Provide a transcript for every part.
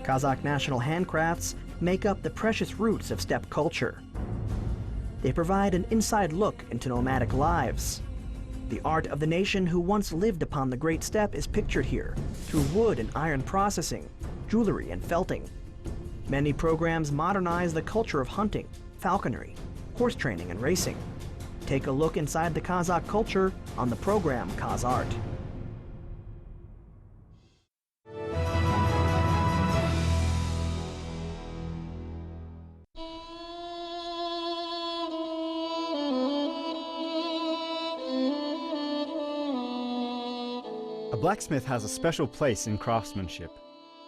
Kazakh national handcrafts make up the precious roots of steppe culture. They provide an inside look into nomadic lives. The art of the nation who once lived upon the Great Steppe is pictured here through wood and iron processing, jewelry and felting. Many programs modernize the culture of hunting, falconry, horse training and racing. Take a look inside the Kazakh culture on the program KazArt. A blacksmith has a special place in craftsmanship.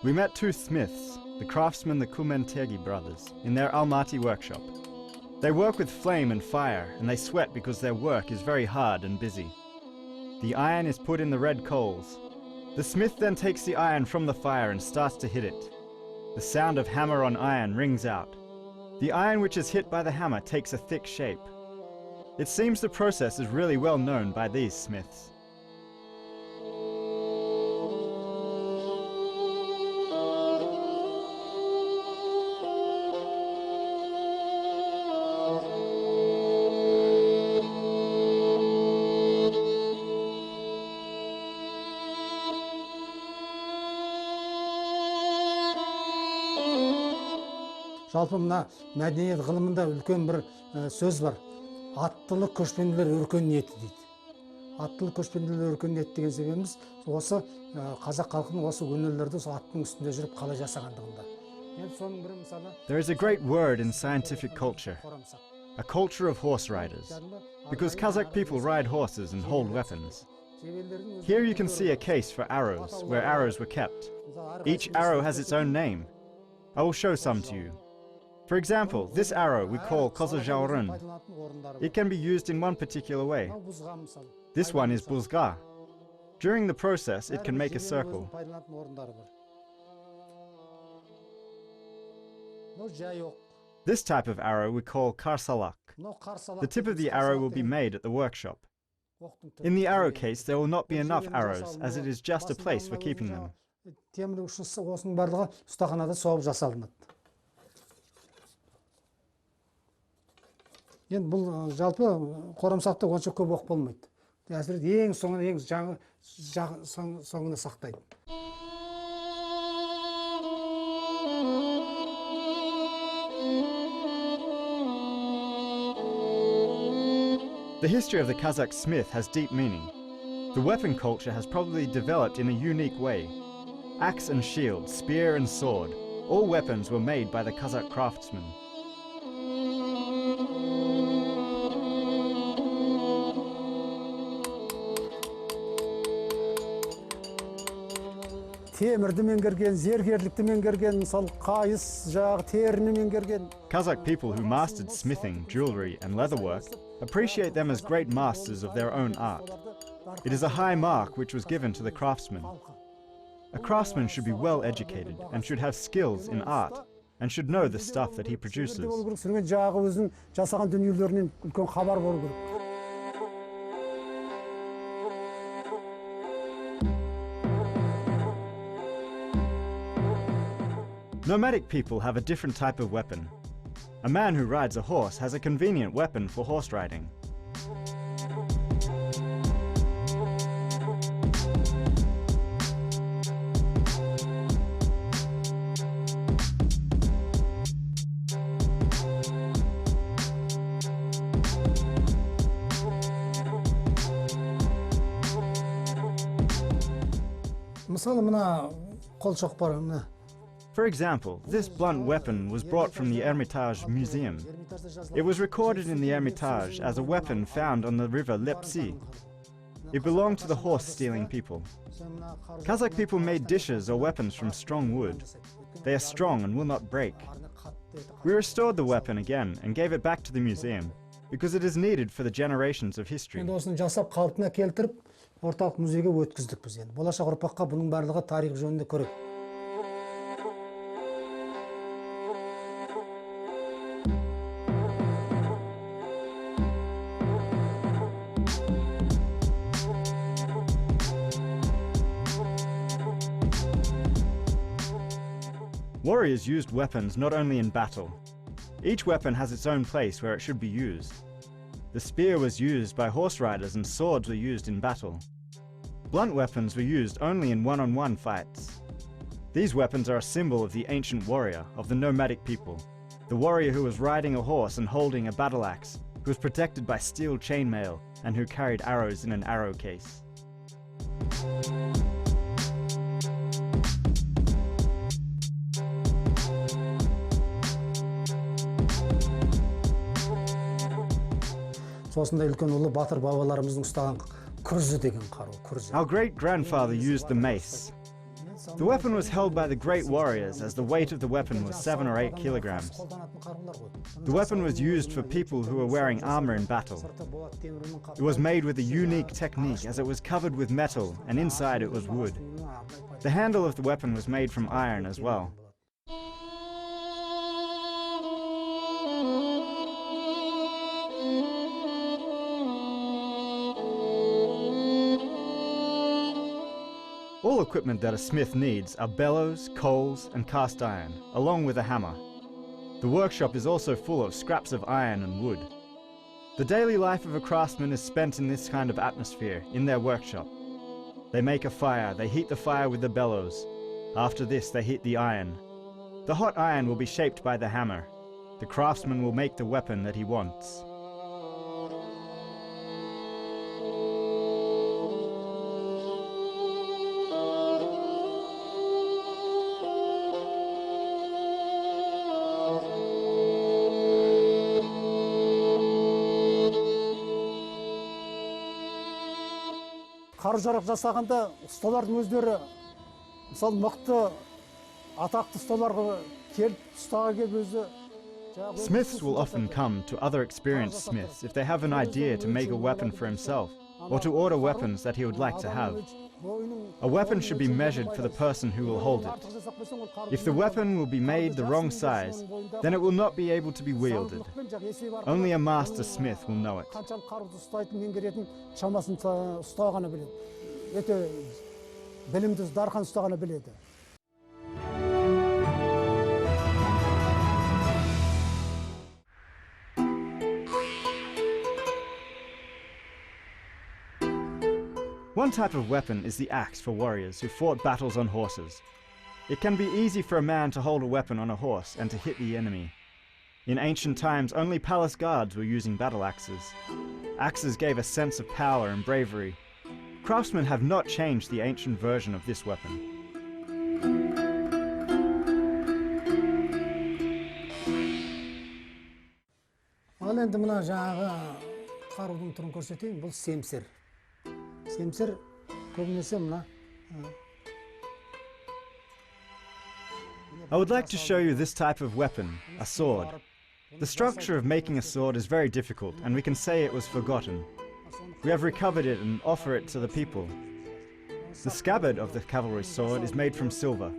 We met two smiths, the craftsmen the Kulmentegi brothers, in their Almaty workshop. They work with flame and fire, and they sweat because their work is very hard and busy. The iron is put in the red coals. The smith then takes the iron from the fire and starts to hit it. The sound of hammer on iron rings out. The iron which is hit by the hammer takes a thick shape. It seems the process is really well known by these smiths. Жалпы мына мәдениет ғылымында үлкен бір сөз бар. Аттылы көшпенділер өркениеті дейді. Аттылы көшпенділер өркениеті деген себебіміз осы қазақ халқының осы өнерлерді аттың үстінде жүріп қалай жасағандығында. There is a great word in scientific culture, a culture of horse riders, because Kazakh people ride horses and hold weapons. Here you can see a case for arrows, where arrows were kept. Each arrow has its own name. I will show some to you. For example, this arrow we call kozajaurun. It can be used in one particular way. This one is buzga. During the process, it can make a circle. This type of arrow we call karsalak. The tip of the arrow will be made at the workshop. In the arrow case, there will not be enough arrows, as it is just a place for keeping them. Енді бұл жалпы қорамсақты онша көп оқып болмайды. Әсіресе ең соңына сақтайды. The history of the Kazakh smith has deep meaning. The weapon culture has probably developed in a unique way. Axe and shield, spear and sword, all weapons were made by the Kazakh craftsmen. Темірді меңгерген, зергерлікті меңгерген, мысалы қайыс жағы теріні меңгерген. Kazakh people who mastered smithing, jewelry and leatherwork appreciate them as great masters of their own art. It is a high mark which was given to the craftsman. A craftsman should be well educated and should have skills in art and should know the stuff that he produces. Жағы өзінің жасаған дүниелерінен үлкен хабар болу керек. Nomadic people have a different type of weapon. A man who rides a horse has a convenient weapon for horse riding. Мысалы мына қол шоқпар мына. For example, this blunt weapon was brought from the Hermitage Museum. It was recorded in the Hermitage as a weapon found on the river Lepsi. It belonged to the horse-stealing people. Kazakh people made dishes or weapons from strong wood. They are strong and will not break. We restored the weapon again and gave it back to the museum because it is needed for the generations of history. Осыны жасап қалпына келтіріп, орталық музейге өткіздік біз енді. Болашақ ұрпаққа бұның барлығы тарих жөнінде көрек. Warriors used weapons not only in battle. Each weapon has its own place where it should be used. The spear was used by horse riders and swords were used in battle. Blunt weapons were used only in one-on-one fights. These weapons are a symbol of the ancient warrior, of the nomadic people. The warrior who was riding a horse and holding a battle axe, who was protected by steel chainmail, and who carried arrows in an arrow case. Осындай үлкен ұлы батыр бабаларымыздың ұстаған күрзі деген қару, күрзі. Our great-grandfather used the mace. The weapon was held by the great warriors as the weight of the weapon was 7 or 8 kilograms. The weapon was used for people who were wearing armor in battle. It was made with a unique technique as it was covered with metal and inside it was wood. The handle of the weapon was made from iron as well. All equipment that a smith needs are bellows, coals, and cast iron, along with a hammer. The workshop is also full of scraps of iron and wood. The daily life of a craftsman is spent in this kind of atmosphere, in their workshop. They make a fire, they heat the fire with the bellows. After this, they heat the iron. The hot iron will be shaped by the hammer. The craftsman will make the weapon that he wants. Қару-жарақ жасағанда ұсталардың өздері, мысалы мықты атақты ұсталарға келіп ұстаға келіп өзі. Smiths will often come to other experienced smiths if they have an idea to make a weapon for himself or to order weapons that he would like to have. A weapon should be measured for the person who will hold it. If the weapon will be made the wrong size, then it will not be able to be wielded. Only a master smith will know it. One type of weapon is the axe for warriors who fought battles on horses. It can be easy for a man to hold a weapon on a horse and to hit the enemy. In ancient times, only palace guards were using battle axes. Axes gave a sense of power and bravery. Craftsmen have not changed the ancient version of this weapon. Ал енді мына жаңағы қарудың түрін көрсетейін, бұл семсер. Семсер көбінесе мына. I would like to show you this type of weapon, a sword. The structure of making a sword is very difficult, and we can say it was forgotten. We have recovered it and offer it to the people. The scabbard of the cavalry sword is made from silver.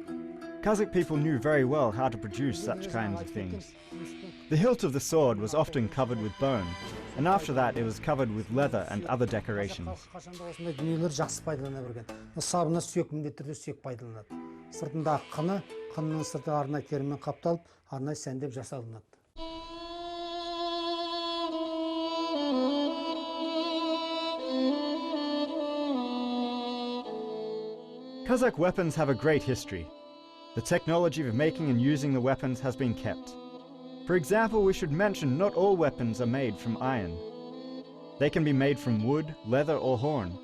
Kazakh people knew very well how to produce such kinds of things. The hilt of the sword was often covered with bone, and after that it was covered with leather and other decorations. Сабына сүйек міндетті түрде сүйек пайдаланады. Сыртындағы қыны, қынның сырты арнайы терімен қапталып, арнайы сәндеп жасалынады. Kazakh weapons have a great history. The technology of making and using the weapons has been kept. For example, we should mention not all weapons are made from iron. They can be made from wood, leather or horn.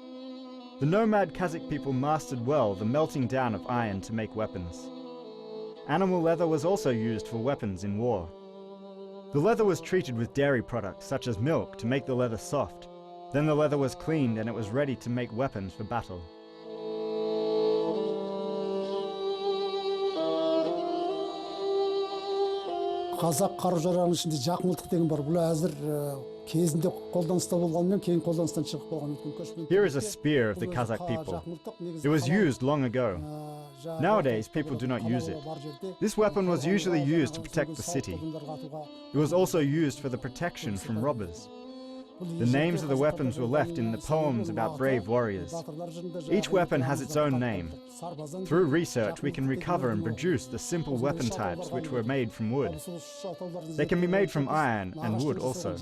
The nomad Kazakh people mastered well the melting down of iron to make weapons. Animal leather was also used for weapons in war. The leather was treated with dairy products such as milk to make the leather soft. Then the leather was cleaned and it was ready to make weapons for battle. Қазақ қару-жарағының ішінде жақмылтық деген бар. Бұл әзір кезінде қолданыста болғанымен кейін қолданыстан шығып болған. Here is a spear of the Kazakh people. It was used long ago. Nowadays, people do not use it. This weapon was usually used to protect the city. It was also used for the protection from robbers. The names of the weapons were left in the poems about brave warriors. Each weapon has its own name. Through research, we can recover and produce the simple weapon types which were made from wood. They can be made from iron and wood also.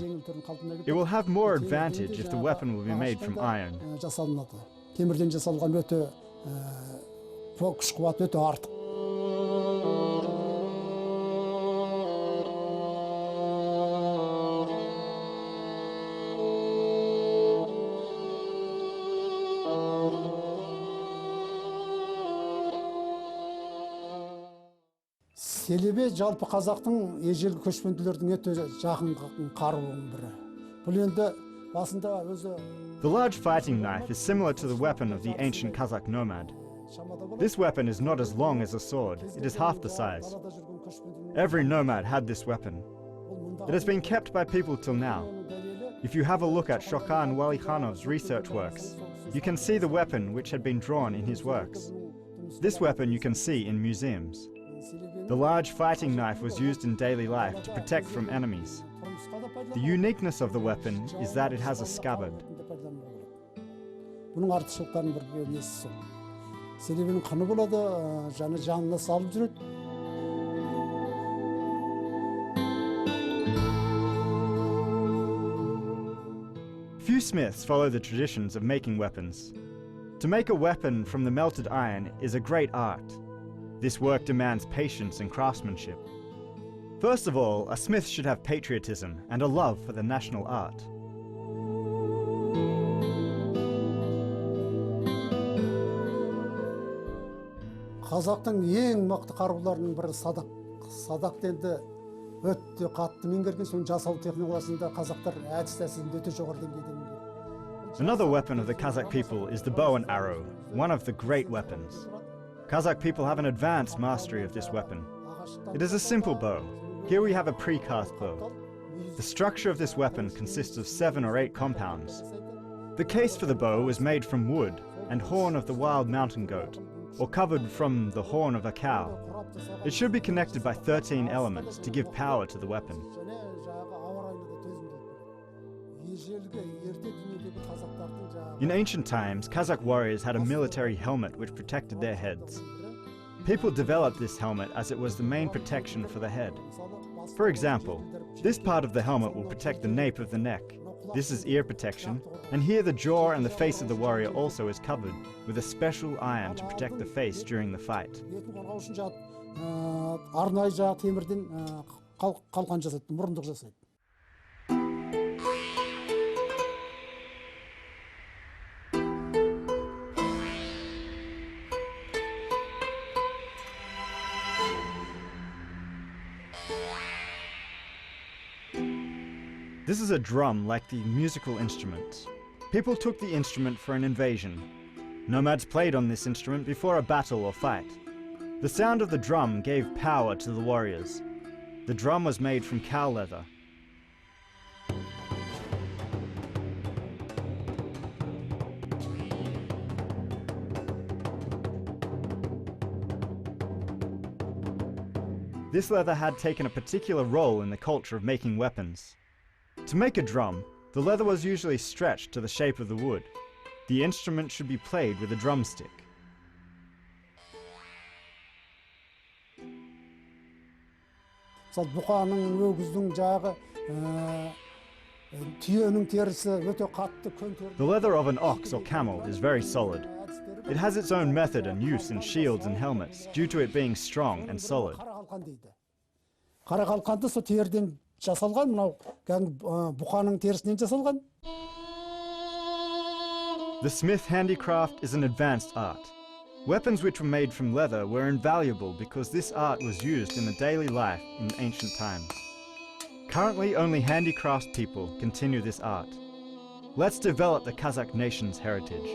It will have more advantage if the weapon will be made from iron. Темірден жасалған өте күш қуаты өте артық. Селебе жалпы қазақтың ежелгі көшпенділердің өте жақын қаруының бірі. Бұл енді басында өзі The large fighting knife is similar to the weapon of the ancient Kazakh nomad. This weapon is not as long as a sword, it is half the size. Every nomad had this weapon. It has been kept by people till now. If you have a look at Shokan Walikhanov's research works, you can see the weapon which had been drawn in his works. This weapon you can see in museums. The large fighting knife was used in daily life to protect from enemies. The uniqueness of the weapon is that it has a scabbard. Bunun артықшылықтарының бір несі сол. Селебенің қаны болады, және жанына салып жүреді. Few smiths follow the traditions of making weapons. To make a weapon from the melted iron is a great art. This work demands patience and craftsmanship. First of all, a smith should have patriotism and a love for the national art. Қазақтың ең мықты қаруларының бірі садақ. Садақ енді өте қатты меңгерген, соның жасалу технологиясында қазақтар әдіс тәсілінде өте жоғары деңгейде меңгерген. Another weapon of the Kazakh people is the bow and arrow, one of the great weapons. Kazakh people have an advanced mastery of this weapon. It is a simple bow. Here we have a precast bow. The structure of this weapon consists of 7 or 8 compounds. The case for the bow was made from wood and horn of the wild mountain goat, or covered from the horn of a cow. It should be connected by 13 elements to give power to the weapon. In ancient times, Kazakh warriors had a military helmet which protected their heads. People developed this helmet as it was the main protection for the head. For example, this part of the helmet will protect the nape of the neck. This is ear protection, and here the jaw and the face of the warrior also is covered with a special iron to protect the face during the fight. Арнайы жағы темірден қалқан жасайды, мұрындық жасайды. This is a drum like the musical instrument. People took the instrument for an invasion. Nomads played on this instrument before a battle or fight. The sound of the drum gave power to the warriors. The drum was made from cow leather. This leather had taken a particular role in the culture of making weapons. To make a drum, the leather was usually stretched to the shape of the wood. The instrument should be played with a drumstick. Бұқаның, өгіздің жағы, түйенің терісі өте қатты көн терісі. The leather of an ox or camel is very solid. It has its own method and use in shields and helmets due to it being strong and solid. Қара қалқанды сол теріден жасалған, мынау бұқаның терісінен жасалған. The smith handicraft is an advanced art. Weapons which were made from leather were invaluable because this art was used in the daily life in ancient times. Currently, only handicrafts people continue this art. Let's develop the Kazakh nation's heritage.